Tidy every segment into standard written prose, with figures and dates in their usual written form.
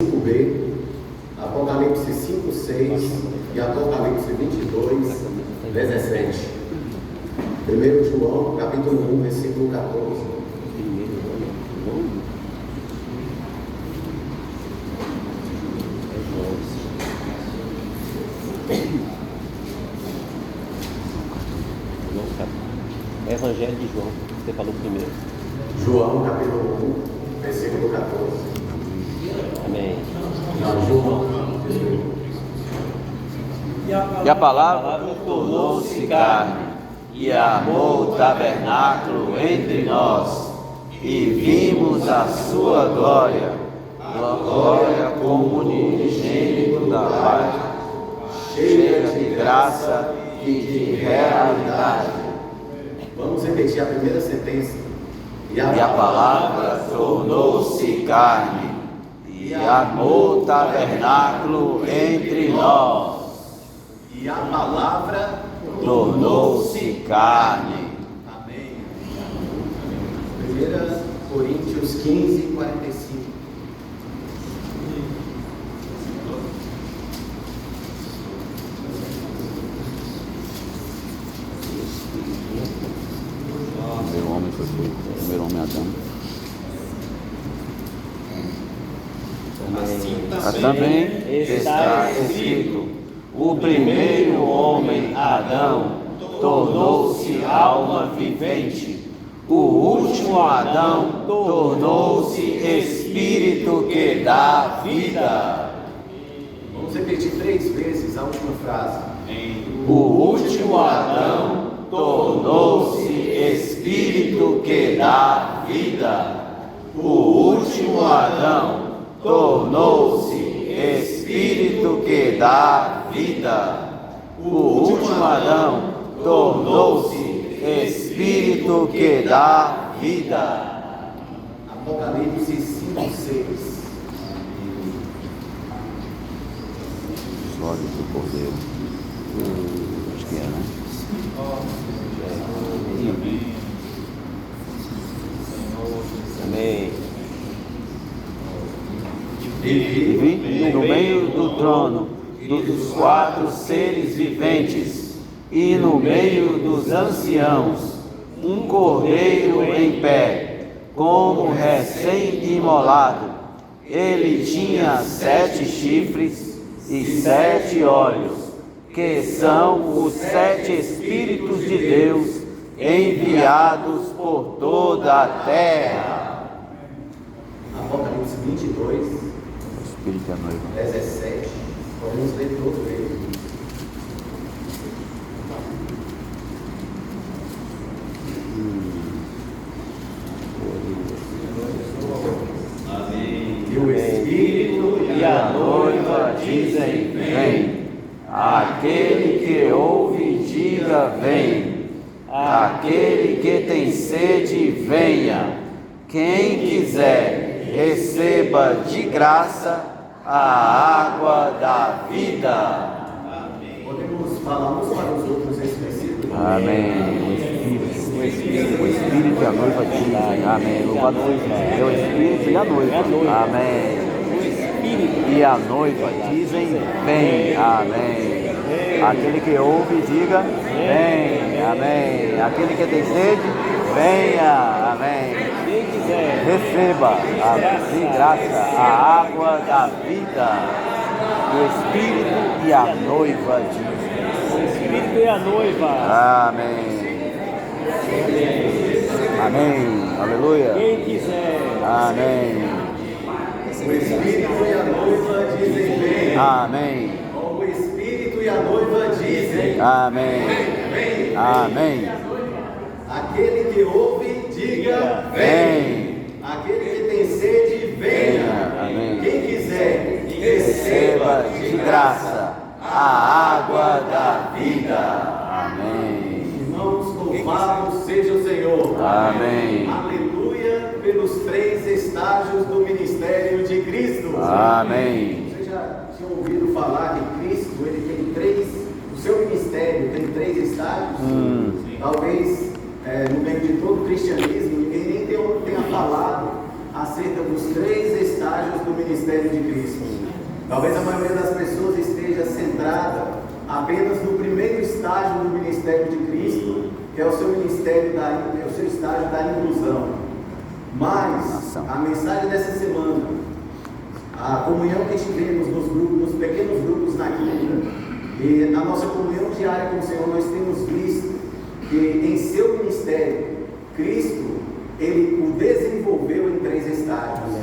5b, Apocalipse 5, 6 e Apocalipse 22, 17. 1 João, capítulo 1, versículo 14. É Evangelho de João, você falou primeiro. João, capítulo 1, versículo 14. Amém. Não, João. E a palavra tornou-se carne, e armou o tabernáculo entre nós, e vimos a sua glória, glória como unigênito da Pai, cheia de graça e de realidade. Vamos repetir a primeira sentença. E a palavra tornou-se carne, e armou o tabernáculo entre nós. E a palavra Tornou-se carne. Amém. 1 Coríntios 15, 45. O primeiro homem foi feito, o primeiro homem Adão. Também está escrito: o primeiro homem Adão tornou-se alma vivente, o último Adão tornou-se espírito que dá vida. Vamos repetir 3 vezes a última frase. O último Adão tornou-se espírito que dá vida. O último Adão tornou-se espírito que dá vida. O último Adão tornou-se espírito que dá vida. Apocalipse 5, 6. Os olhos do Cordeiro. Acho que é, né? Amém. E vi no meio do trono dos 4 seres viventes e no meio dos anciãos um cordeiro em pé, como recém-imolado. Ele tinha 7 chifres e 7 olhos, que são os 7 Espíritos de Deus enviados por toda a terra. Apocalipse 22, O Espírito é noivo. 17. Podemos ler todo ele. E o Espírito e a noiva dizem: vem. Aquele que ouve, diga: vem. Aquele que tem sede, venha. Quem quiser, receba de graça a água da vida. Podemos falar uns para os outros esse versículo? Amém. O Espírito e a noiva dizem: amém. Louvado seja o Espírito e a noiva. Amém. E a noiva dizem: vem. Amém. Aquele que ouve, diga: vem. Amém. Aquele que tem sede, venha. Amém. Quem quiser, Receba de graça a água da vida. O Espírito e a noiva dizem: o Espírito e a noiva. amém. Amém. Aleluia. Quem quiser, Amém. O Espírito e a noiva dizem vem. Amém. O Espírito e a noiva dizem Amém. vem. Amém. Aquele que ouve, diga vem. Aquele que tem sede, venha. Amém. Quem quiser, Receba de graça a água da vida. Amém. Irmãos, louvado seja o Senhor. Amém. Aleluia pelos 3 estágios do ministério de Cristo. Amém. Você já tinha ouvido falar que Cristo, ele tem 3, o seu ministério tem 3 estágios? Talvez no meio de todo o cristianismo ninguém nem tenha falado acerca dos 3 estágios do ministério de Cristo. Talvez a maioria das pessoas esteja centrada apenas no primeiro estágio do ministério de Cristo, que é o seu estágio da inclusão. Mas a mensagem dessa semana, a comunhão que tivemos nos pequenos grupos na quinta, e na nossa comunhão diária com o Senhor, nós temos visto que em seu ministério, Cristo, Ele o desenvolveu em 3 estágios.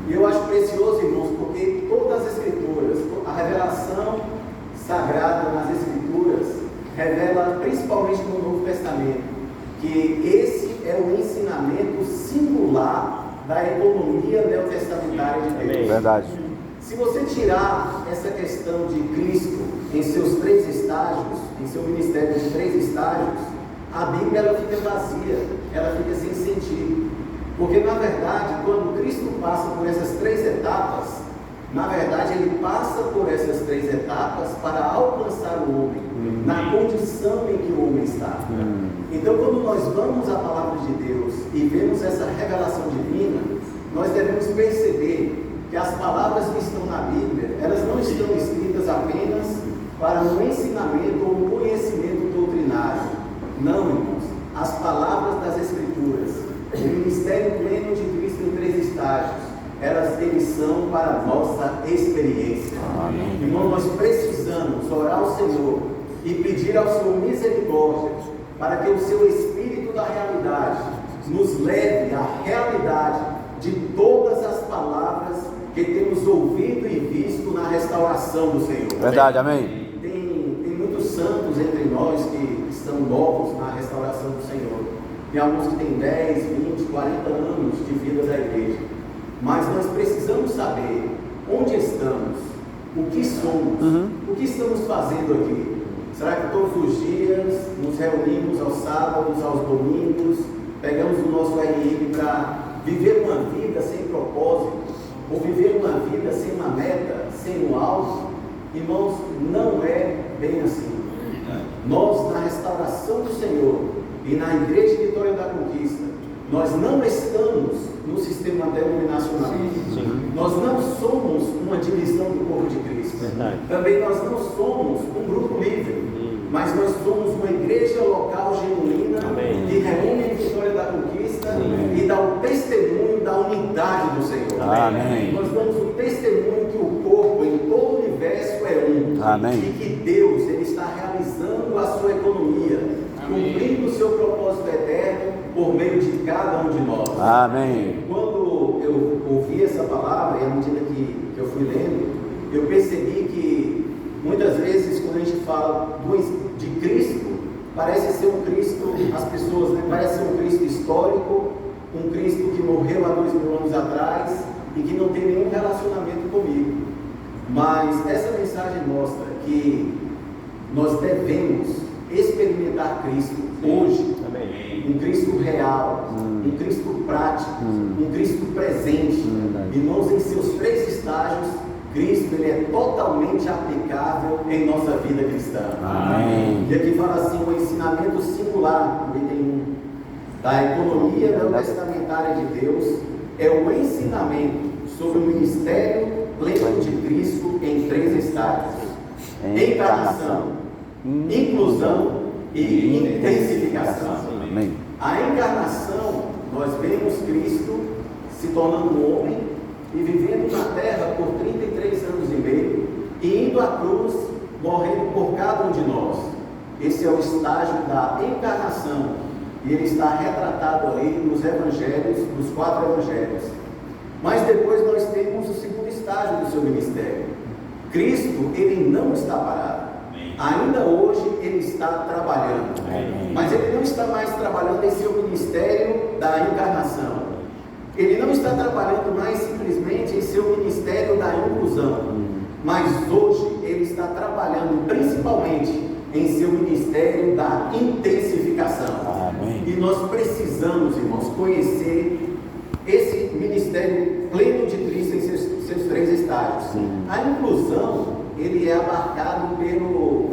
E eu acho precioso, irmãos, porque todas as Escrituras, a revelação sagrada nas Escrituras, revela, principalmente no Novo Testamento, que esse é o ensinamento singular da economia neotestamentária de Deus. Verdade. Se você tirar essa questão de Cristo em seus 3 estágios, em seu ministério de 3 estágios, a Bíblia ela fica vazia, ela fica sem sentido. Porque na verdade, quando Cristo passa por essas 3 etapas, na verdade Ele passa por essas 3 etapas para alcançar o homem, na condição em que o homem está. Então, quando nós vamos à palavra de Deus e vemos essa revelação divina, nós devemos perceber que as palavras que estão na Bíblia, elas não estão escritas apenas para um ensinamento ou um conhecimento doutrinário. Não, irmãos. As palavras das Escrituras, o ministério pleno de Cristo em 3 estágios, eles são para a nossa experiência. Amém. Irmão, nós precisamos orar ao Senhor e pedir ao Senhor misericórdia para que o seu Espírito da realidade nos leve à realidade de todas as palavras que temos ouvido e visto na restauração do Senhor. Verdade, amém. Tem muitos santos entre nós que estão novos na restauração do Senhor. Tem alguns que têm 10, 20, 40 anos de vida da igreja. Mas nós precisamos saber onde estamos, o que somos, o que estamos fazendo aqui. Será que todos os dias nos reunimos aos sábados, aos domingos, pegamos o nosso RN para viver uma vida sem propósito, ou viver uma vida sem uma meta, sem um alvo? Irmãos, não é bem assim. Nós, na restauração do Senhor e na Igreja Vitória da Conquista, nós não estamos no sistema denominacionalista. Nós não somos uma divisão do corpo de Cristo. Também nós não somos um grupo livre, mas nós somos uma igreja local genuína que reúne a Vitória da Conquista e dá o testemunho da unidade do Senhor. Amém. Nós damos o testemunho que o corpo em todo o universo é um. Amém. E que Deus ele está realizando a sua economia, cumprindo o seu propósito eterno por meio de cada um de nós. Amém. Quando eu ouvi essa palavra, e à medida que eu fui lendo, eu percebi que muitas vezes quando a gente fala de Cristo, parece ser um Cristo, as pessoas, parece ser um Cristo histórico, um Cristo que morreu há 2000 anos atrás e que não tem nenhum relacionamento comigo. Mas essa mensagem mostra que nós devemos experimentar Cristo hoje. Um Cristo real, um Cristo prático, um Cristo presente. Irmãos, em seus 3 estágios, Cristo ele é totalmente aplicável em nossa vida cristã. Amém. E aqui fala assim, o ensinamento singular, no item 1, da economia neotestamentária de Deus, é o ensinamento sobre o ministério pleno de Cristo em 3 estágios: encarnação, inclusão e intensificação. Amém. A encarnação, nós vemos Cristo se tornando homem e vivendo na terra por 33 anos e meio e indo à cruz, morrendo por cada um de nós. Esse é o estágio da encarnação e ele está retratado ali nos evangelhos, nos 4 evangelhos. Mas depois nós temos o segundo estágio do seu ministério. Cristo, ele não está parado. Ainda hoje ele está trabalhando, mas ele não está mais trabalhando em seu ministério da encarnação. Ele não está trabalhando mais simplesmente em seu ministério da inclusão, mas hoje ele está trabalhando principalmente em seu ministério da intensificação. Amém. E nós precisamos, irmãos, conhecer esse ministério pleno de Cristo em seus 3 estágios. A inclusão, ele é abarcado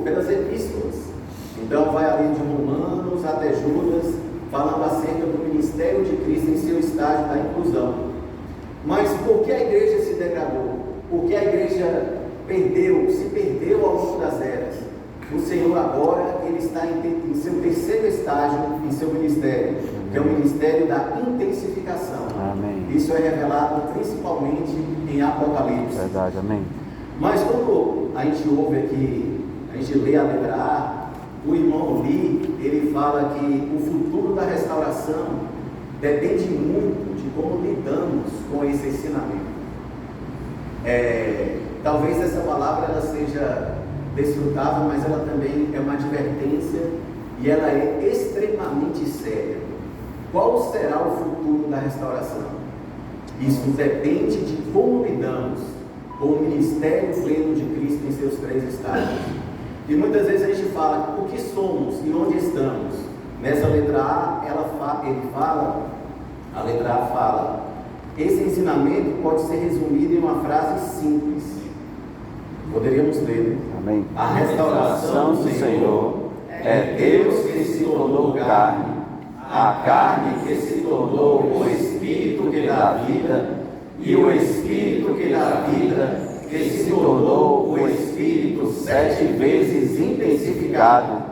pelas epístolas. Então vai ali de Romanos até Judas, falando acerca do ministério de Cristo em seu estágio da inclusão. Mas por que a igreja se degradou? Por que a igreja se perdeu ao longo das eras? O Senhor agora, Ele está em seu terceiro estágio em seu ministério, que é o ministério da intensificação. Amém. Isso é revelado principalmente em Apocalipse. Verdade, amém. Mas quando a gente ouve aqui, a gente lê a letra A, o irmão Lee, ele fala que o futuro da restauração depende muito de como lidamos com esse ensinamento. Talvez essa palavra ela seja desfrutável, mas ela também é uma advertência e ela é extremamente séria. Qual será o futuro da restauração? Isso depende de como lidamos com o ministério pleno de Cristo em seus três estágios. E muitas vezes a gente fala o que somos e onde estamos. Nessa letra A, a letra A fala: esse ensinamento pode ser resumido em uma frase simples. Poderíamos ler. Amém. A restauração do Senhor é Deus que se tornou carne, a carne que se tornou o Espírito que dá vida, e o Espírito que dá vida, que se tornou o Espírito 7 vezes intensificado,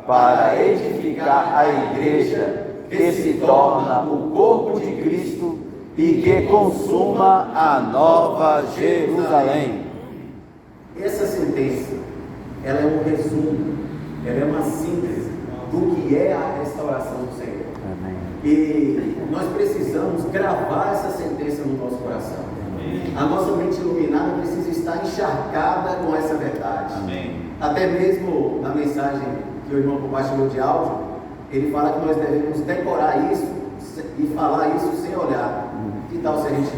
para edificar a igreja, que se torna o corpo de Cristo e que consuma a nova Jerusalém. Essa sentença, ela é um resumo, ela é uma síntese do que é a restauração do Senhor. Amém. E nós precisamos gravar essa sentença no nosso coração. Amém. A nossa mente iluminada precisa estar encharcada com essa verdade. Amém. Até mesmo na mensagem que o irmão compartilhou de áudio, ele fala que nós devemos decorar isso e falar isso sem olhar. Que tal se a gente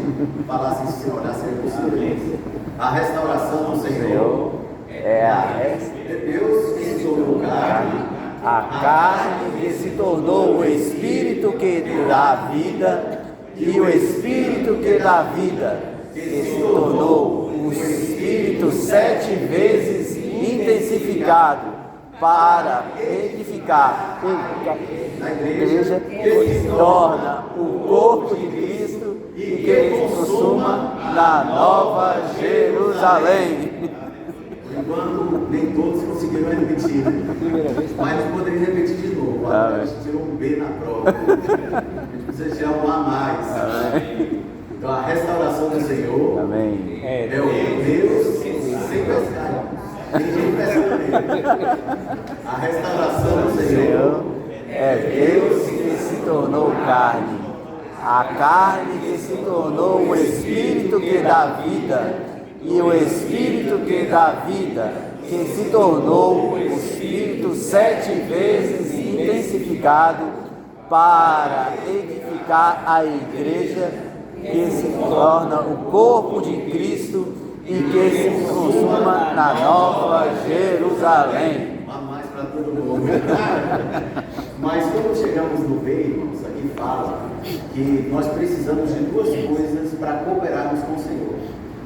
falasse isso sem olhar? Seria possível? A restauração do Senhor é Deus que se tornou carne, a carne que se tornou o Espírito que dá vida, e o Espírito que dá vida, que se tornou o Espírito 7 vezes intensificado, para edificar a igreja, que se torna o corpo de Cristo e que se consuma na nova Jerusalém. Enquanto nem todos conseguiram repetir, mas poderiam repetir de novo. A gente tirou um B na prova, a gente precisa tirar um A mais. Então a restauração do Senhor é o Deus sem pescar. Ninguém pesca nele. A restauração do Senhor é Deus que se tornou carne, a carne que se tornou o Espírito que dá vida, e o Espírito que dá vida, que se tornou o Espírito 7 vezes intensificado, para edificar a igreja, que se torna o corpo de Cristo e que se consuma na nova Jerusalém. Há mais para todo mundo. Mas quando chegamos no meio, irmãos, aqui fala que nós precisamos de duas coisas para cooperarmos com o Senhor.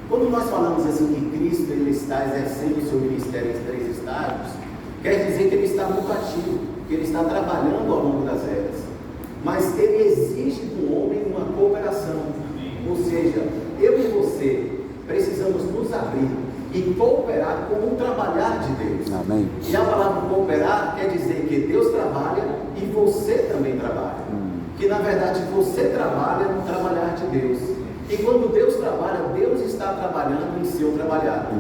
Quando nós falamos assim que Cristo ele está exercendo o seu ministério em 3 estágios, quer dizer que ele está muito ativo, que ele está trabalhando ao longo das eras. Mas ele exige do homem uma cooperação. Ou seja, eu e você precisamos nos abrir e cooperar com o trabalhar de Deus. Amém. E a palavra cooperar quer dizer que Deus trabalha e você também trabalha. Que na verdade você trabalha no trabalhar de Deus. E quando Deus trabalha, Deus está trabalhando em seu trabalhar.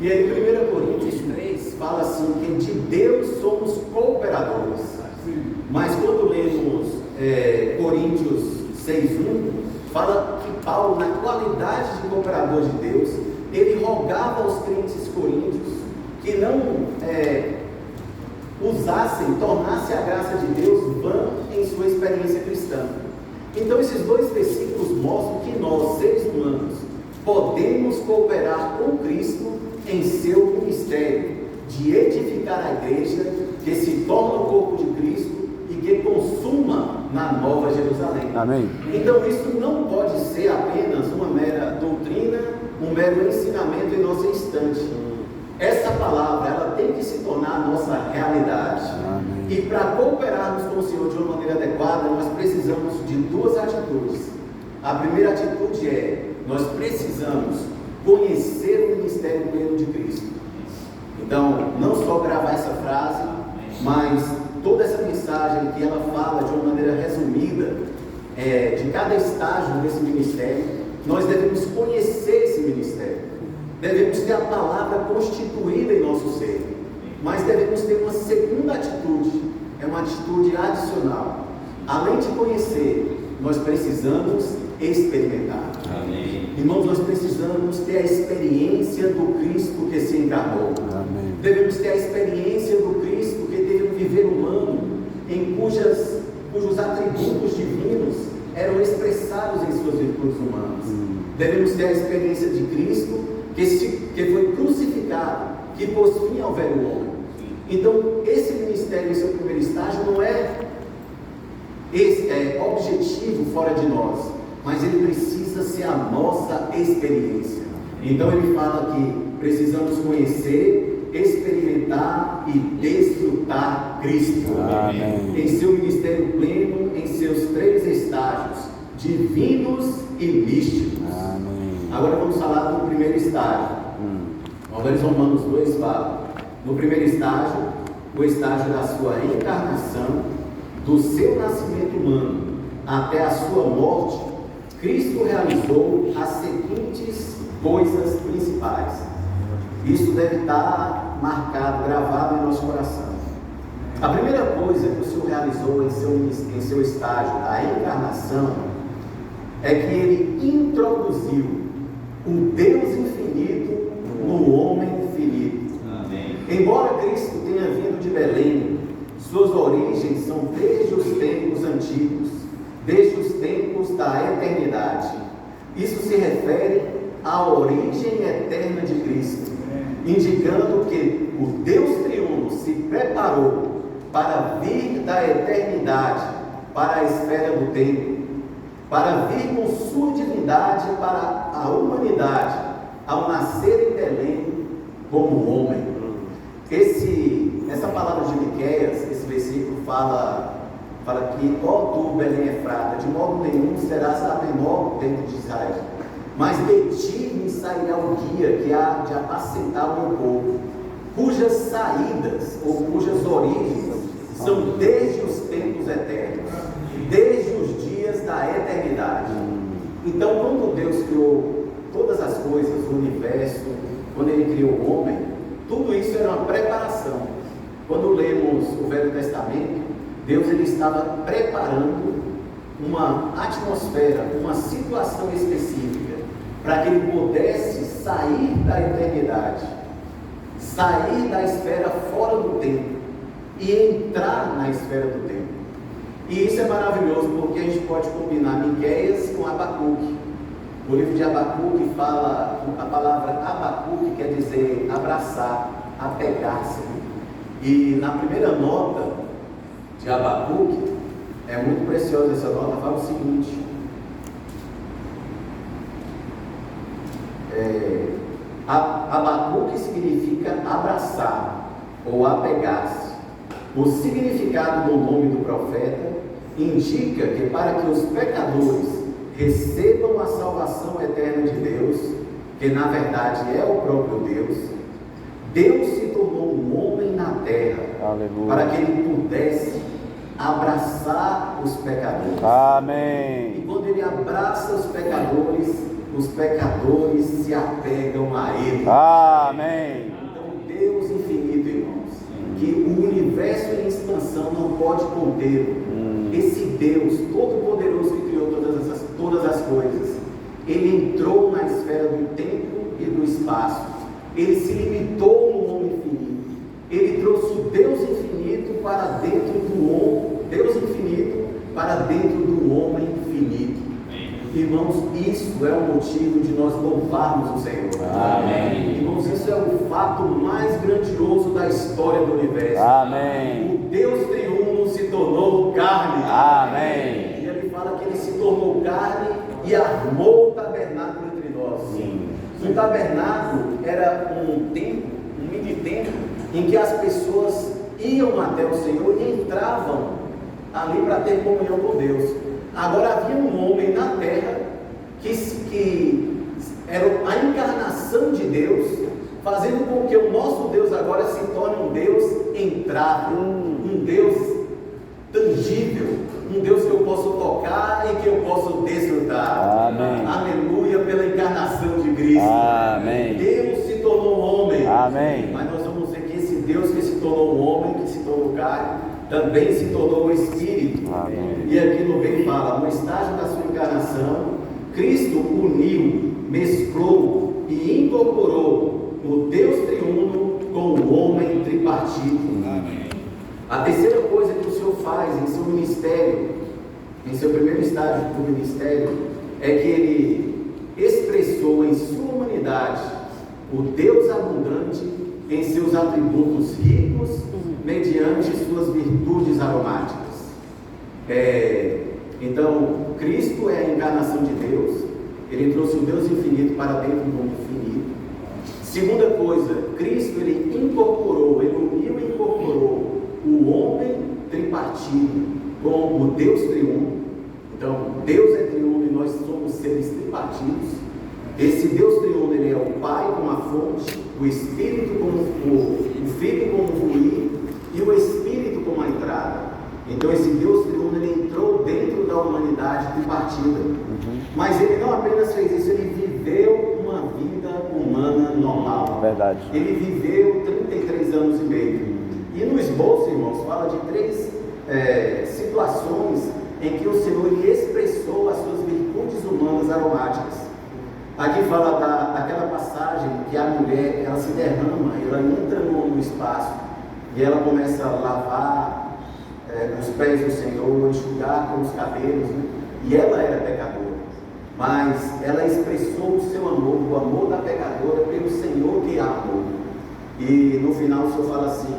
E aí 1 Coríntios 3 fala assim, que de Deus somos cooperadores. Mas quando lemos Coríntios 6:1, fala que Paulo, na qualidade de cooperador de Deus, ele rogava aos crentes coríntios que não tornassem a graça de Deus vã em sua experiência cristã. Então esses 2 versículos mostram que nós, seres humanos, podemos cooperar com Cristo em seu ministério de edificar a igreja, que se torna o corpo de Cristo e que consuma na nova Jerusalém. Amém. Então isso não pode ser apenas uma mera doutrina, um mero ensinamento em nosso instante. Essa palavra, ela tem que se tornar a nossa realidade. Amém. E para cooperarmos com o Senhor de uma maneira adequada, nós precisamos de 2 atitudes. A primeira atitude é nós precisamos conhecer o ministério pleno de Cristo. Então, não só gravar essa frase, mas toda essa mensagem que ela fala de uma maneira resumida, de cada estágio desse ministério, nós devemos conhecer esse ministério, devemos ter a palavra constituída em nosso ser, mas devemos ter uma segunda atitude, é uma atitude adicional. Além de conhecer, nós precisamos experimentar. Amém. Irmãos, nós precisamos ter a experiência do Cristo que se encarnou. Amém. Devemos ter a experiência do Cristo que teve um viver humano, em cujos atributos divinos eram expressados em suas virtudes humanas. Devemos ter a experiência de Cristo que foi crucificado, que pôs fim ao velho homem. Então, esse ministério em seu primeiro estágio não é objetivo fora de nós, mas ele precisa ser a nossa experiência. Então ele fala que precisamos conhecer, experimentar e desfrutar Cristo. Amém. Em seu ministério pleno, em seus 3 estágios, divinos e místicos. Amém. Agora vamos falar do primeiro estágio. Romanos 2 fala, no primeiro estágio, o estágio da sua encarnação, do seu nascimento humano até a sua morte, Cristo realizou as seguintes coisas principais. Isso deve estar marcado, gravado em nosso coração. A primeira coisa que o Senhor realizou em seu estágio da encarnação é que Ele introduziu o Deus infinito no homem finito. Amém. Embora Cristo tenha vindo de Belém, suas origens são desde os tempos antigos, desde os tempos da eternidade. Isso se refere à origem eterna de Cristo, indicando que o Deus triuno se preparou para vir da eternidade para a esfera do tempo, para vir com sua divindade para a humanidade, ao nascer em Belém como homem. Essa palavra de Miqueias, esse versículo fala que, ó tu, Belém Efrata, de modo nenhum serás a menor dentro de Israel, mas de ti me sairá o guia que há de apacentar o meu povo, cujas saídas ou cujas origens são desde os tempos eternos, desde os dias da eternidade. Então, quando Deus criou todas as coisas, o universo, quando Ele criou o homem, tudo isso era uma preparação. Quando lemos o Velho Testamento, Deus ele estava preparando uma atmosfera, uma situação específica, para que Ele pudesse sair da eternidade, sair da esfera fora do tempo e entrar na esfera do tempo. E isso é maravilhoso, porque a gente pode combinar Miqueias com Abacuque. O livro de Abacuque fala, a palavra Abacuque quer dizer abraçar, apegar-se. E na primeira nota de Abacuque, é muito preciosa essa nota, fala o seguinte: Abacuque significa abraçar ou apegar-se. O significado do nome do profeta indica que para que os pecadores recebam a salvação eterna de Deus, que na verdade é o próprio Deus, Deus se tornou um homem na terra. Aleluia. Para que Ele pudesse abraçar os pecadores. Amém. E quando Ele abraça os pecadores se apegam a Ele. Amém. Então Deus infinito, irmãos, que o universo em expansão não pode conter. Esse Deus todo-poderoso que criou todas as coisas, Ele entrou na esfera do tempo e do espaço. Ele se limitou no homem infinito. Ele trouxe o Deus infinito para dentro do homem, Deus infinito para dentro do homem finito. Irmãos, isso é o motivo de nós louvarmos o Senhor. Amém. Irmãos, isso é o fato mais grandioso da história do universo. Amém. O Deus triuno se tornou carne. Amém. E ele fala que Ele se tornou carne e armou o tabernáculo entre nós. Sim. O tabernáculo era um templo, um mini templo, em que as pessoas iam até o Senhor e entravam ali para ter comunhão com Deus. Agora havia um homem na terra que era a encarnação de Deus, fazendo com que o nosso Deus agora se torne um Deus entrável, um Deus tangível, um Deus que eu posso tocar e que eu posso desfrutar. Amém. Aleluia, pela encarnação de Cristo. Amém. Deus se tornou homem. Amém. Mas nós vamos ver que esse Deus que se tornou homem, que se tornou carne, também se tornou o Espírito. Amém. E aqui no bem fala, no estágio da sua encarnação, Cristo uniu, mesclou e incorporou o Deus triuno com o homem tripartito. Amém. A terceira coisa que o Senhor faz em seu ministério, em seu primeiro estágio do ministério, é que Ele expressou em sua humanidade o Deus abundante em seus atributos ricos, mediante suas virtudes aromáticas. Então, Cristo é a encarnação de Deus. Ele trouxe o Deus infinito para dentro do mundo finito. Segunda coisa, Cristo ele incorporou, ele uniu e incorporou o homem tripartido com o Deus triuno. Então, Deus é triuno e nós somos seres tripartidos. Esse Deus triuno, ele é o Pai como a fonte, o Espírito como o Filho como o fluir e o Espírito como a entrada. Então esse Deus triuno, ele entrou dentro da humanidade tripartida. Mas ele não apenas fez isso, ele viveu uma vida humana normal. Verdade. Ele viveu 33 anos e meio. E no esboço, irmãos, fala de 3 situações em que o Senhor ele expressou as suas virtudes humanas aromáticas. Aqui fala daquela passagem que a mulher, ela se derrama, ela entra no espaço e ela começa a lavar os pés do Senhor, enxugar com os cabelos, né? E ela era pecadora, mas ela expressou o seu amor, o amor da pecadora pelo Senhor que a amou. E no final o Senhor fala assim: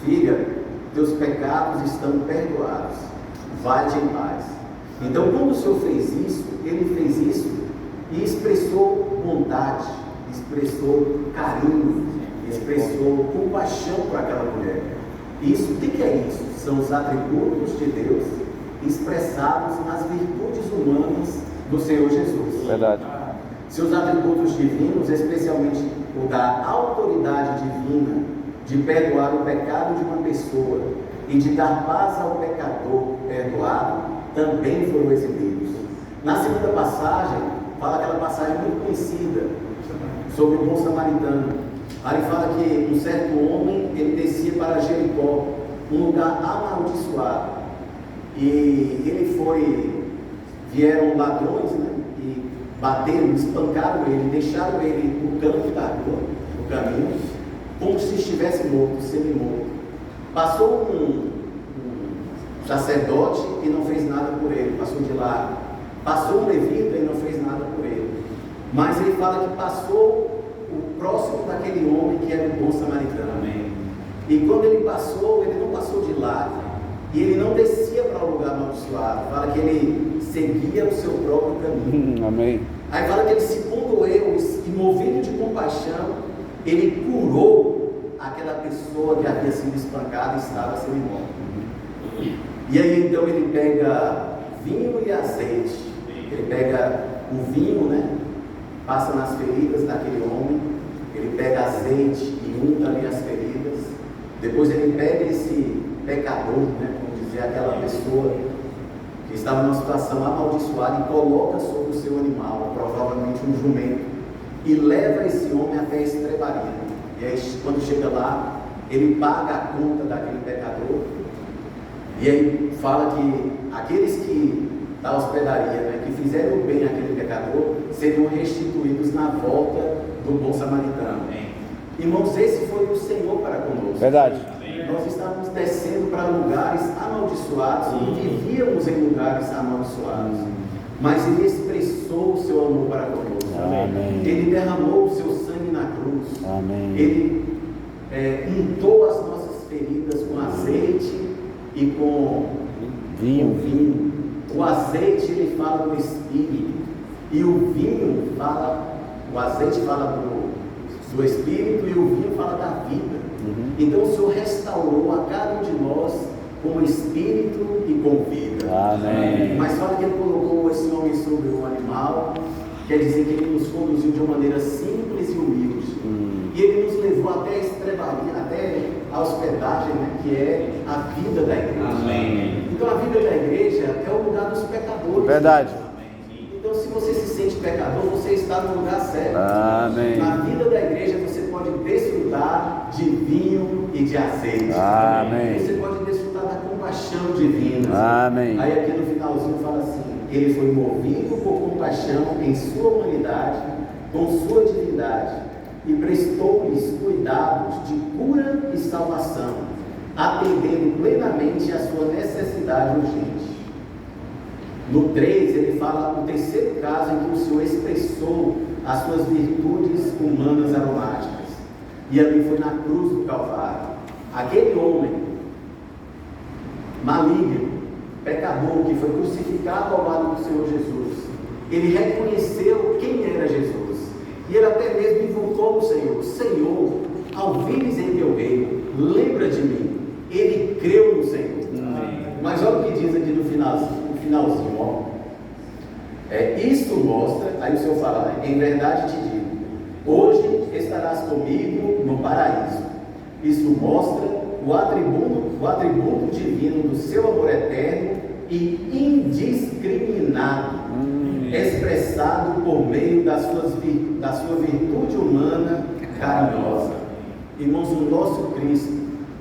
filha, teus pecados estão perdoados, vai-te em paz. Então quando o Senhor fez isso, ele fez isso e expressou bondade, expressou carinho, expressou compaixão por aquela mulher. Isso, o que é isso? São os atributos de Deus expressados nas virtudes humanas do Senhor Jesus. Verdade. Seus atributos divinos, especialmente o da autoridade divina, de perdoar o pecado de uma pessoa e de dar paz ao pecador perdoado, também foram exibidos. Na segunda passagem, fala aquela passagem muito conhecida sobre o bom samaritano. Aí fala que um certo homem, ele descia para Jericó, um lugar amaldiçoado, e vieram ladrões, né, e bateram, espancaram ele, deixaram ele no canto da rua, no caminho, como se estivesse morto, semi-morto. Passou um sacerdote e não fez nada por ele, passou de lado. Passou um levita e não fez nada por ele. Mas ele fala que passou o próximo daquele homem que era o bom samaritano. Amém. E quando ele passou, ele não passou de lado. E ele não descia para o lugar amaldiçoado. Fala que ele seguia o seu próprio caminho. Amém. Aí fala que ele se condoeu e, movido de compaixão, ele curou aquela pessoa que havia sido espancada e estava semi-morta. E aí então ele pega vinho e azeite. Ele pega o vinho, né? Passa nas feridas daquele homem. Ele pega azeite e unta ali as feridas. Depois ele pega esse pecador, né? Vamos dizer, aquela pessoa que estava numa situação amaldiçoada e coloca sobre o seu animal, provavelmente um jumento, e leva esse homem até a estrebaria. E aí quando chega lá, ele paga a conta daquele pecador. E aí fala que aqueles que da hospedaria, né, que fizeram bem àquele pecador, seriam restituídos na volta do bom samaritano. Irmãos, esse foi o Senhor para conosco. Verdade. Nós estávamos descendo para lugares amaldiçoados e vivíamos em lugares amaldiçoados. Mas Ele expressou o seu amor para conosco. Amém. Ele derramou o seu sangue na cruz. Amém. Ele untou as nossas feridas com azeite e com vinho. O azeite ele fala do Espírito e o vinho fala, o azeite fala do Espírito e o vinho fala da vida. Então o Senhor restaurou a cada um de nós com Espírito e com vida. Amém. Mas fala que Ele colocou esse homem sobre o animal quer dizer que Ele nos conduziu de uma maneira simples e humilde. E Ele nos levou até a estrebaria, até a hospedagem, né, que é a vida da igreja. Amém. Então a vida da igreja é o lugar dos pecadores. Verdade. Então se você se sente pecador, você está no lugar certo. Amém. Na vida da igreja você pode desfrutar de vinho e de azeite. Amém. Você pode desfrutar da compaixão divina. Amém. Aí aqui no finalzinho fala assim: Ele foi movido por compaixão em sua humanidade, com sua divindade, e prestou-lhes cuidados de cura e salvação, atendendo plenamente à sua necessidade urgente. No 3, ele fala o terceiro caso em que o Senhor expressou as suas virtudes humanas aromáticas. E ali foi na cruz do Calvário. Aquele homem maligno, pecador, que foi crucificado ao lado do Senhor Jesus, ele reconheceu quem era Jesus. E ele até mesmo invocou o Senhor: Senhor, ao vires em teu reino, lembra de mim. Ele creu no Senhor. Mas olha o que diz aqui no finalzinho, ó. Isto mostra, aí o Senhor fala: em verdade te digo, hoje estarás comigo no paraíso. Isso mostra o atributo divino do seu amor eterno e indiscriminado, expressado por meio da sua virtude humana carinhosa. Irmãos, o nosso Cristo,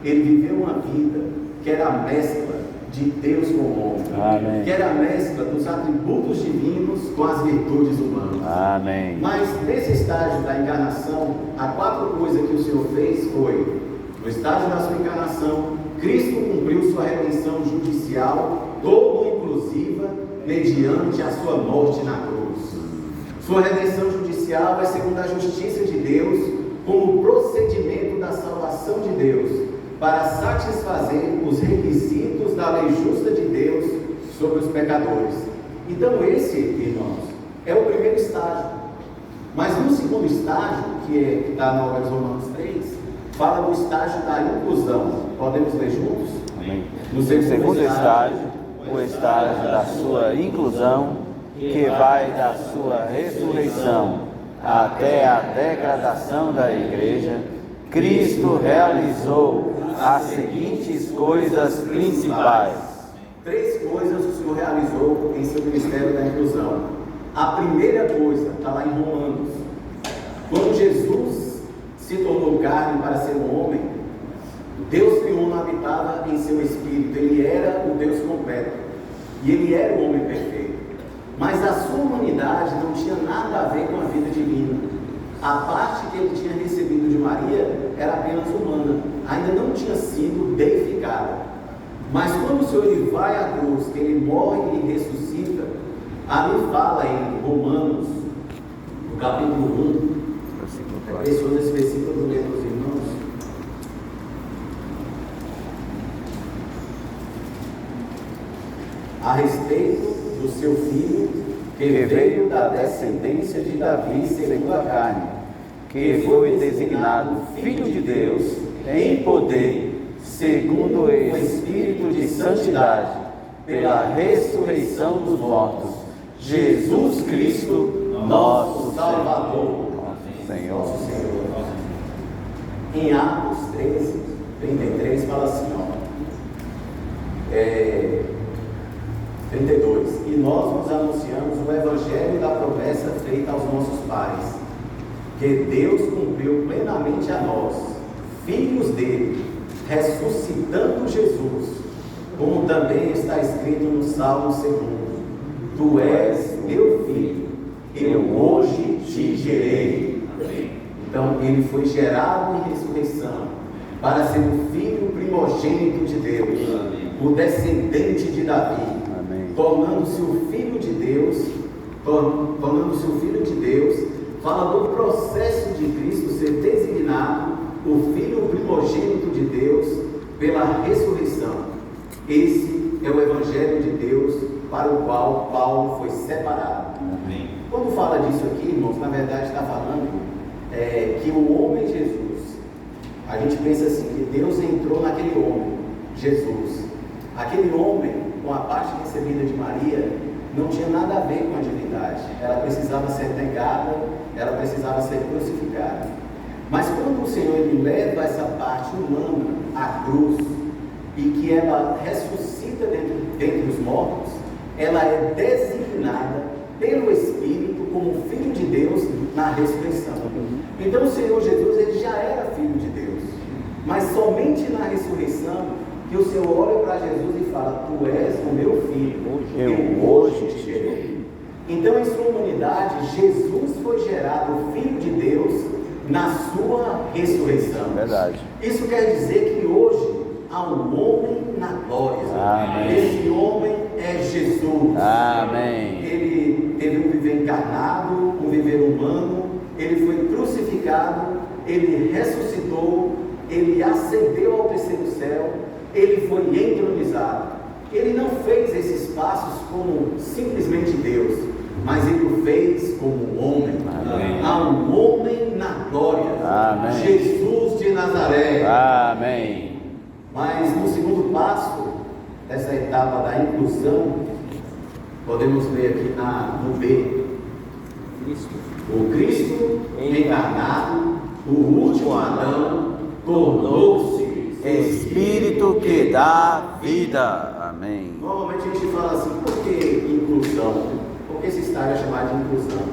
Ele viveu uma vida que era a mescla de Deus com o homem. Amém. Que era a mescla dos atributos divinos com as virtudes humanas. Amém. Mas nesse estágio da encarnação, há 4 coisas que o Senhor fez. Foi: no estágio da sua encarnação, Cristo cumpriu sua redenção judicial, todo inclusiva, mediante a sua morte na cruz. Sua redenção judicial é segundo a justiça de Deus, como procedimento da salvação de Deus, para satisfazer os requisitos da lei justa de Deus sobre os pecadores. Então esse, irmãos, é o primeiro estágio. Mas no segundo estágio, que está na obra de Romanos 3, fala do estágio da inclusão. Podemos ler juntos? Amém. No segundo estágio, o estágio da sua inclusão, que vai da sua ressurreição até a degradação da igreja, Cristo realizou as seguintes coisas principais. 3 coisas o Senhor realizou em seu ministério da inclusão. A primeira coisa está lá em Romanos. Quando Jesus se tornou carne para ser um homem, Deus triuno habitava em seu espírito. Ele era o Deus completo e ele era o homem perfeito. Mas a sua humanidade não tinha nada a ver com a vida divina. A parte que ele tinha recebido de Maria era apenas humana, ainda não tinha sido deificada. Mas quando o Senhor ele vai à cruz, que ele morre e ressuscita, ali fala em Romanos, no capítulo 1, é precioso esse versículo, eu ler para os irmãos. A respeito do seu filho, que veio da descendência de Davi segundo a carne, que foi designado Filho de Deus em poder, segundo o Espírito de santidade, pela ressurreição dos mortos, Jesus Cristo, nosso Salvador. Senhor. Em Atos 13, 33, fala assim, ó. 32. E nós nos anunciamos o evangelho da promessa feita aos nossos pais, que Deus cumpriu plenamente a nós, filhos dele, ressuscitando Jesus, como também está escrito no Salmo 2: Tu és meu filho, eu hoje te gerei. Então ele foi gerado em ressurreição para ser o filho primogênito de Deus, o descendente de Davi, tornando-se o filho de Deus, fala do processo de Cristo ser designado o filho primogênito de Deus pela ressurreição. Esse é o evangelho de Deus para o qual Paulo foi separado. Amém. Quando fala disso aqui, irmãos, na verdade está falando que o homem Jesus, a gente pensa assim, que Deus entrou naquele homem, Jesus. Aquele homem, com a parte recebida de Maria, não tinha nada a ver com a divindade. Ela precisava ser negada, ela precisava ser crucificada. Mas quando o Senhor ele leva essa parte humana à cruz e que ela ressuscita dentre os mortos, ela é designada pelo Espírito como Filho de Deus na ressurreição. Então o Senhor Jesus ele já era Filho de Deus, mas somente na ressurreição que o Senhor olha para Jesus e fala: Tu és o meu Filho, eu hoje te gerei. Então em sua humanidade, Jesus foi gerado Filho de Deus na sua ressurreição. Verdade. Isso quer dizer que hoje há um homem na glória. Amém. Esse homem é Jesus. Amém. Ele teve um viver encarnado, um viver humano, ele foi crucificado, ele ressuscitou, ele ascendeu ao terceiro céu, ele foi entronizado. Ele não fez esses passos como simplesmente Deus, mas ele o fez como homem. Amém. Há um homem na glória. Amém. Jesus de Nazaré. Amém. Mas no segundo passo, essa etapa da inclusão, podemos ler aqui no B. O Cristo encarnado, o último Adão, tornou-se Espírito que dá vida. Amém. Normalmente a gente fala assim: por que inclusão? Por que esse estágio é chamado de inclusão?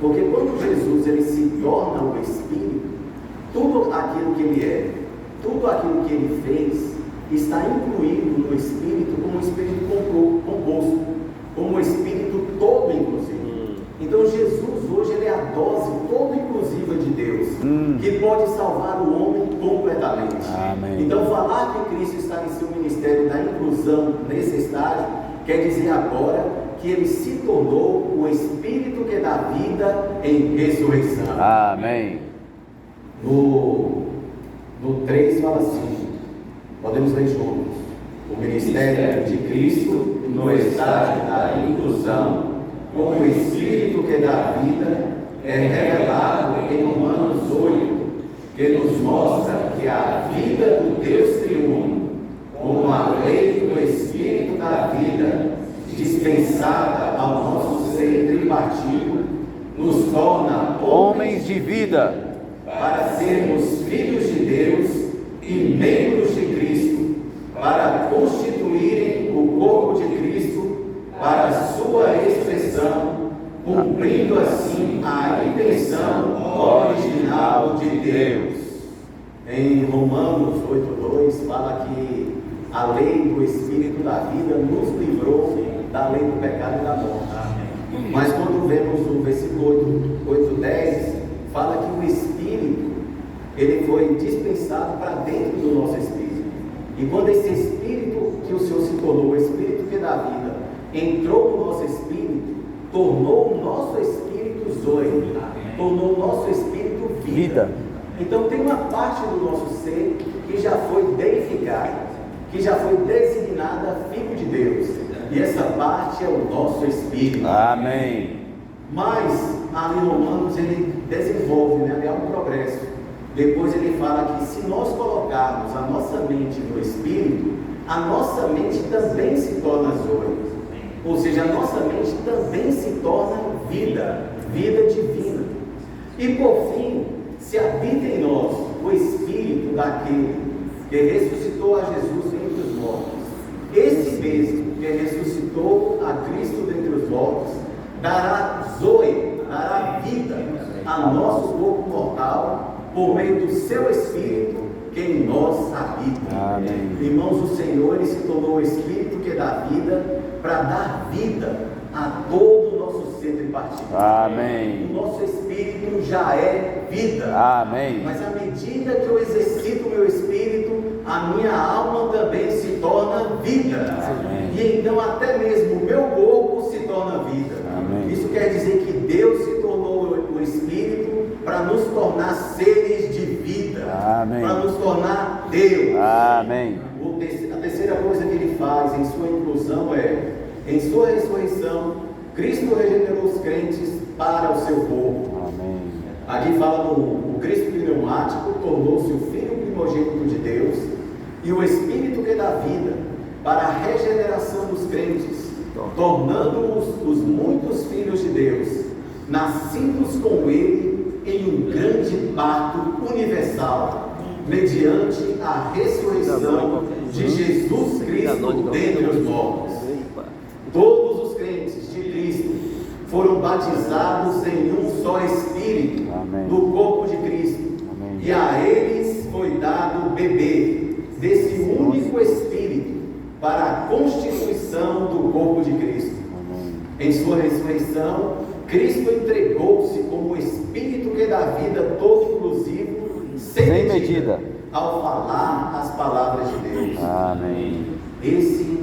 Porque quando Jesus ele se torna o Espírito, tudo aquilo que ele é, tudo aquilo que ele fez, está incluído no Espírito como um Espírito composto, como um Espírito todo inclusivo. Então Jesus hoje ele é a dose toda inclusiva de Deus, que pode salvar o homem completamente. Amém. Então falar que Cristo está em seu ministério da inclusão nesse estágio, quer dizer agora que ele se tornou o Espírito que dá vida em ressurreição. Amém. No 3 fala assim, podemos ler juntos: o ministério de Cristo no estágio da inclusão, como o Espírito que dá vida, é revelado em Romanos 8, que nos mostra que a vida do Deus triuno, como a lei do Espírito da vida, dispensada ao nosso ser tripartido, nos torna Homens de vida, para sermos filhos de Deus e membros de Cristo, para constituírem o corpo de Cristo para sua expressão, cumprindo assim a intenção original de Deus. Em Romanos 8:2 fala que a lei do Espírito da vida nos livrou da lei do pecado e da morte. Mas quando vemos o versículo 8:10, fala que o Espírito ele foi dispensado para dentro do nosso Espírito. E quando esse Espírito que o Senhor se tornou, o Espírito que dá vida, entrou no nosso Espírito, tornou o nosso Espírito zoe, tornou o nosso Espírito vida. Então tem uma parte do nosso ser que já foi deificada, que já foi designada Filho de Deus. E essa parte é o nosso Espírito. Amém. Mas ali em Romanos ele desenvolve, há um progresso. Depois ele fala que se nós colocarmos a nossa mente no Espírito, a nossa mente também se torna zoe. Ou seja, a nossa mente também se torna vida, vida divina. E por fim, se habita em nós o Espírito daquele que ressuscitou a Jesus dentre os mortos. Esse mesmo que ressuscitou a Cristo dentre os mortos, dará zoe, dará vida a nosso corpo mortal, por meio do seu Espírito que em nós habita. Amém. Irmãos, o Senhor ele se tornou o Espírito que dá vida, para dar vida a todo o nosso ser tripartido. Amém. O nosso Espírito já é vida. Amém. Mas à medida que eu exercito o meu Espírito, a minha alma também se torna vida. Amém. E então até mesmo o meu corpo se torna vida. Amém. Isso quer dizer que Deus se tornou o Espírito para nos tornar seres de vida. Amém. Para nos tornar Deus. Amém. A terceira coisa que ele faz em sua inclusão é, em sua ressurreição, Cristo regenerou os crentes para o seu povo. Amém. Aqui fala o Cristo pneumático tornou-se o Filho primogênito de Deus e o Espírito que dá vida para a regeneração dos crentes, tornando-os os muitos filhos de Deus, nascidos com ele em um grande parto universal, mediante a ressurreição de Jesus Cristo dentre os mortos. Todos os crentes de Cristo foram batizados em um só Espírito, do corpo de Cristo, e a eles foi dado beber desse único Espírito para a constituição do corpo de Cristo. Em sua ressurreição, Cristo entregou-se como o Espírito que dá vida todo inclusivo, sem medida, ao falar as palavras de Deus. Amém. Esse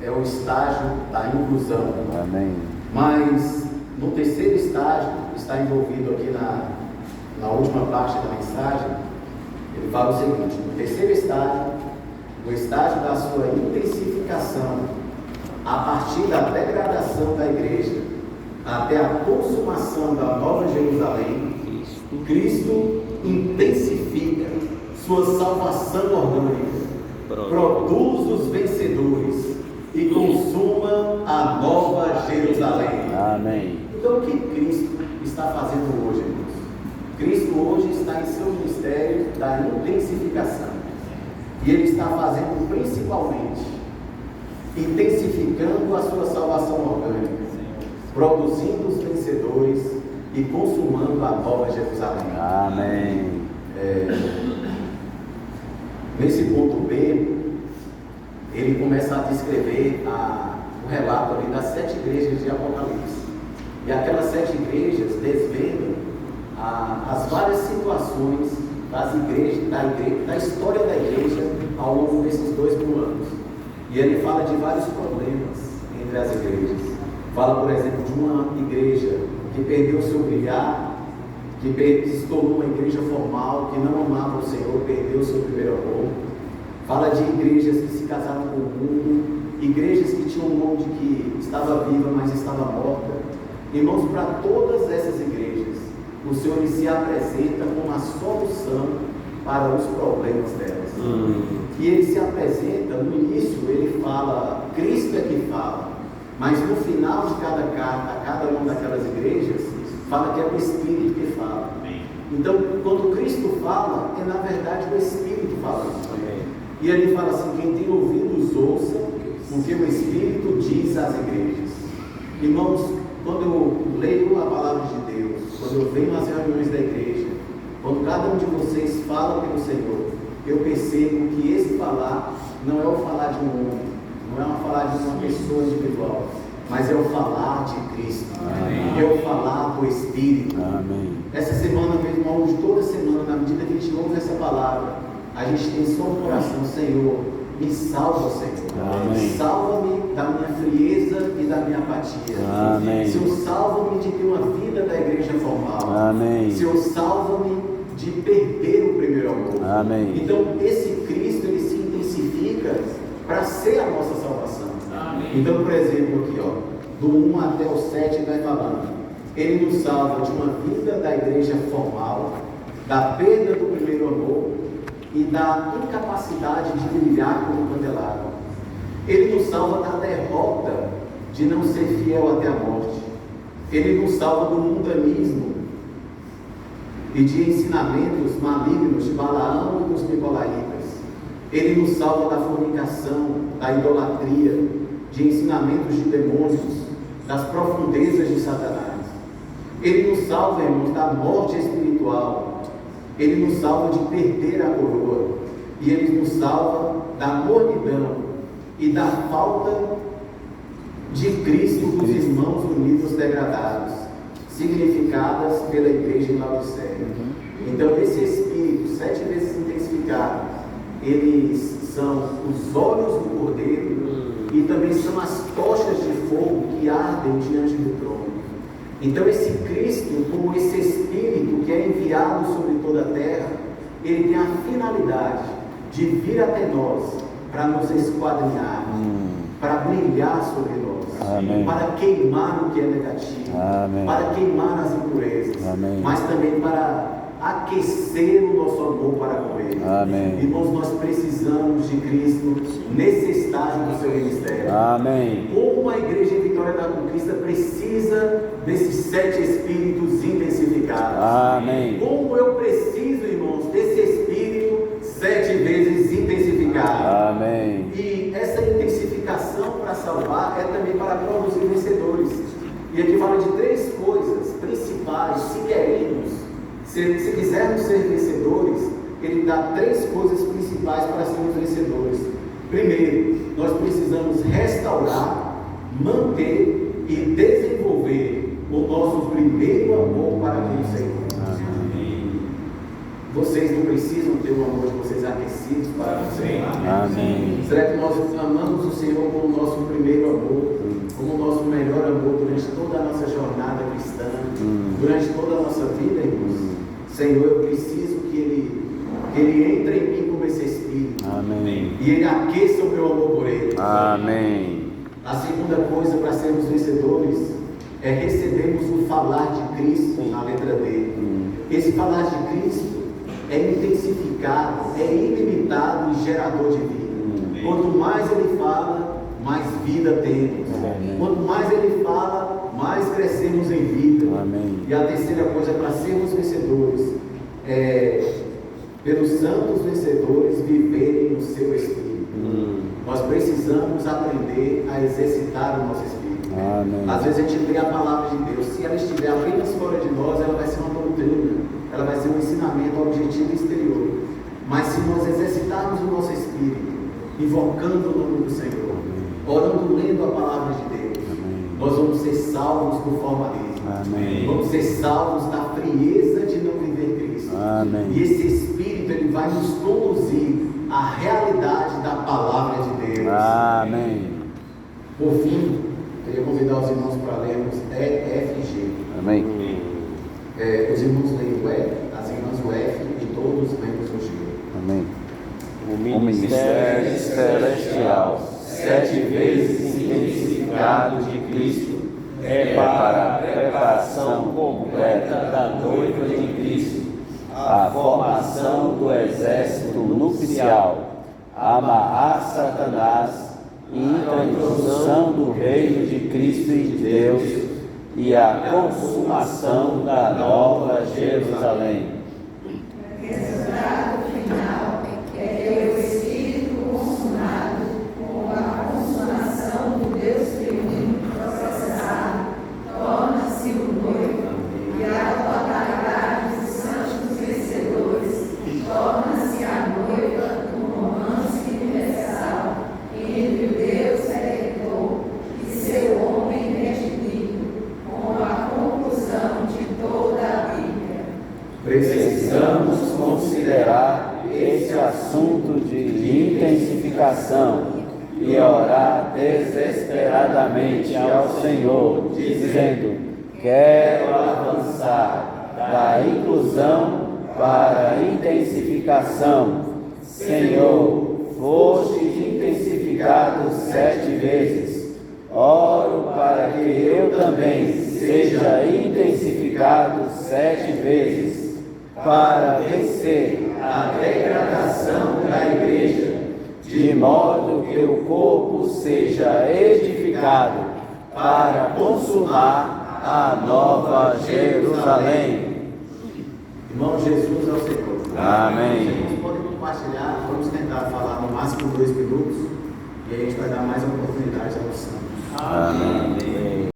é o estágio da inclusão. Amém. Mas no terceiro estágio, que está envolvido aqui na última parte da mensagem, ele fala o seguinte: no terceiro estágio, o estágio da sua intensificação, a partir da degradação da igreja até a consumação da Nova Jerusalém, Cristo intensifica sua salvação orgânica, produz os vencedores e consuma a Nova Jerusalém. Amém. Então, o que Cristo está fazendo hoje, irmãos? Cristo hoje está em seu ministério da intensificação. E Ele está fazendo principalmente intensificando a sua salvação orgânica, produzindo os vencedores e consumando a Nova Jerusalém. Amém. Nesse ponto B, ele começa a descrever o relato ali das 7 igrejas de Apocalipse. E aquelas 7 igrejas desvendam as várias situações das igrejas, da história da igreja ao longo desses 2000 anos. E ele fala de vários problemas entre as igrejas. Fala, por exemplo, de uma igreja que perdeu seu brilhar, que se tornou uma igreja formal, que não amava o Senhor, perdeu seu primeiro amor. Fala de igrejas que se casaram com o mundo, igrejas que tinham um nome de que estava viva, mas estava morta. Irmãos, para todas essas igrejas, o Senhor se apresenta como a solução para os problemas delas. E ele se apresenta, no início ele fala, Cristo é que fala, mas no final de cada carta, a cada uma daquelas igrejas, fala que é o Espírito que fala. Então, quando Cristo fala, é na verdade o Espírito falando. E ele fala assim: quem tem ouvidos, ouça o que o Espírito diz às igrejas. Irmãos, quando eu leio a palavra de Deus, quando eu venho às reuniões da igreja, quando cada um de vocês fala pelo Senhor, eu percebo que esse falar não é o falar de um homem, não é o falar de uma pessoa individual, mas é o falar de Cristo. Amém. É o falar do Espírito. Amém. Essa semana mesmo, ao longo de toda semana, na medida que a gente ouve essa palavra, a gente tem só no coração: Senhor, me salva, Senhor. Amém. Salva-me da minha frieza e da minha apatia. Amém. Senhor, salva-me de ter uma vida da igreja formal. Amém. Senhor, salva-me de perder o primeiro amor. Amém. Então, esse Cristo, ele se intensifica para ser a nossa salvação. Amém. Então, por exemplo, aqui, do 1 até o 7, vai falando: ele nos salva de uma vida da igreja formal, da perda do primeiro amor e da incapacidade de brilhar como candelabro. Ele nos salva da derrota de não ser fiel até a morte. Ele nos salva do mundanismo e de ensinamentos malignos de Balaão e dos Nicolaítas. Ele nos salva da fornicação, da idolatria, de ensinamentos de demônios, das profundezas de Satanás. Ele nos salva, irmãos, da morte espiritual. Ele nos salva de perder a coroa. E ele nos salva da mornidão e da falta de Cristo dos irmãos unidos degradados, significadas pela igreja em Laodiceia. Então, esse Espírito, 7 vezes intensificado, eles são os olhos do Cordeiro e também são as tochas de fogo que ardem diante do trono. Então, esse Cristo, como esse Espírito que é enviado sobre toda a terra, ele tem a finalidade de vir até nós para nos esquadrinhar, para brilhar sobre nós. Amém. Para queimar o que é negativo. Amém. Para queimar as impurezas. Amém. Mas também para aquecer o nosso amor para com Ele. Amém. Irmãos, nós precisamos de Cristo nesse estágio do seu ministério. Amém. Como a igreja em Vitória da Conquista precisa desses 7 espíritos intensificados. Amém. Como eu preciso, irmãos, desse espírito 7 vezes intensificado. Amém. E essa intensificação para salvar é também para produzir vencedores. E aqui fala de 3 coisas principais, se quisermos ser vencedores, ele dá 3 coisas principais para sermos vencedores. Primeiro, nós precisamos restaurar, manter e desenvolver o nosso primeiro amor para com o Senhor. Amém. Vocês não precisam ter o amor de vocês aquecidos para o Senhor. Amém. Será que nós amamos o Senhor como o nosso primeiro amor, como o nosso melhor amor durante toda a nossa jornada cristã, durante toda a nossa vida, irmãos? Senhor, eu preciso que Ele entre em mim como esse Espírito. Amém. E Ele aqueça o meu amor por Ele. Amém. A segunda coisa para sermos vencedores é recebermos o falar de Cristo na letra D. Esse falar de Cristo é intensificado, é ilimitado e gerador de vida. Quanto mais Ele fala, mais vida temos. Quanto mais Ele fala, mais crescemos em vida. Amém. E a terceira coisa para sermos vencedores é pelos santos vencedores viverem no seu Espírito. Nós precisamos aprender a exercitar o nosso Espírito. Amém. Às vezes a gente lê a palavra de Deus, se ela estiver apenas fora de nós, ela vai ser uma doutrina, ela vai ser um ensinamento objetivo exterior. Mas se nós exercitarmos o nosso Espírito, invocando o nome do Senhor, orando, lendo a palavra de Deus, nós vamos ser salvos do formalismo. Amém. Vamos ser salvos da frieza de não viver Cristo. Amém. E esse Espírito, ele vai nos conduzir à realidade da palavra de Deus. Amém. Por fim, queria convidar os irmãos para lermos EFG. Amém. Os irmãos leem o E, as irmãs o F e todos lemos o G. Amém. O ministério celestial, 7 vezes intensificado de Cristo, é para a preparação completa da noiva de Cristo, a formação do exército nupcial, amarrar Satanás, introdução do reino de Cristo e de Deus e a consumação da nova Jerusalém. Resultado final é ter o Espírito consumado com a consumação do Deus trino processado, torna-se o noivo, e a totalidade dos santos vencedores torna-se a noiva do romance universal entre o Deus redentor e seu homem redimido, com a conclusão de toda a Bíblia. Precisamos considerar esse assunto de intensificação e orar desesperadamente ao Senhor, dizendo: quero avançar da inclusão para a intensificação. Senhor, foste intensificado 7 vezes. Oro para que eu também seja intensificado 7 vezes, para vencer a degradação da igreja, de modo que o corpo seja edificado para consumar a nova Jerusalém. Irmão, Jesus é o Senhor. Amém. Vocês podem compartilhar, vamos tentar falar no máximo 2 minutos, e aí a gente vai dar mais oportunidade aos santos. Amém.